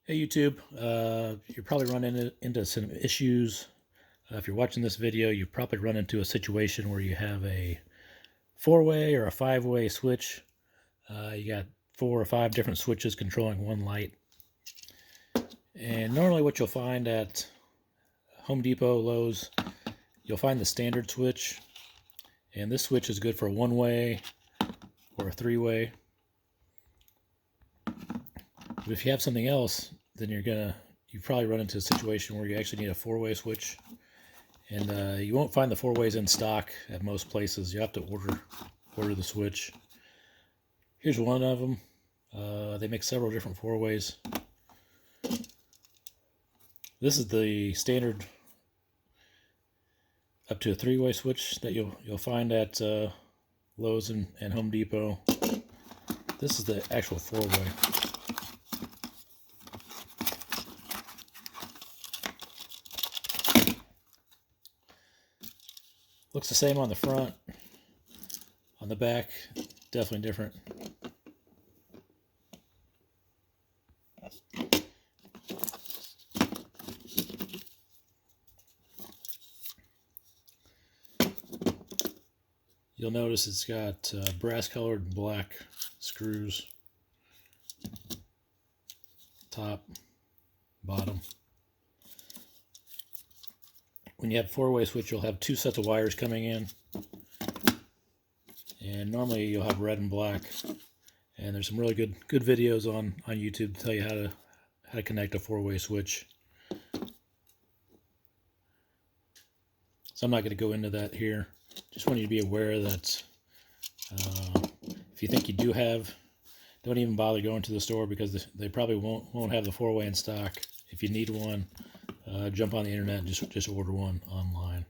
Hey YouTube, you're probably running into some issues. If you're watching this video, you've probably run into a situation where you have a four-way or a five-way switch. You got 4 or 5 different switches controlling one light. And normally what you'll find at Home Depot, Lowe's, you'll find the standard switch. And this switch is good for a one-way or a three-way. But if you have something else, then you probably run into a situation where you actually need a four-way switch. And you won't find the four-ways in stock at most places. You have to order the switch. Here's one of them. They make several different four-ways. This is the standard up to a three-way switch that you'll find at Lowe's and Home Depot. This is the actual four-way. Looks the same on the front. On the back, definitely different. You'll notice it's got brass colored and black screws. Top, bottom. When you have a four-way switch, you'll have 2 sets of wires coming in. And normally you'll have red and black. And there's some really good videos on YouTube to tell you how to connect a four-way switch. So I'm not going to go into that here. Just want you to be aware that if you think you do have, don't even bother going to the store, because they probably won't have the four-way in stock. If you need one, jump on the internet and just order one online.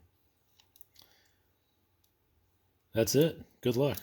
That's it. Good luck.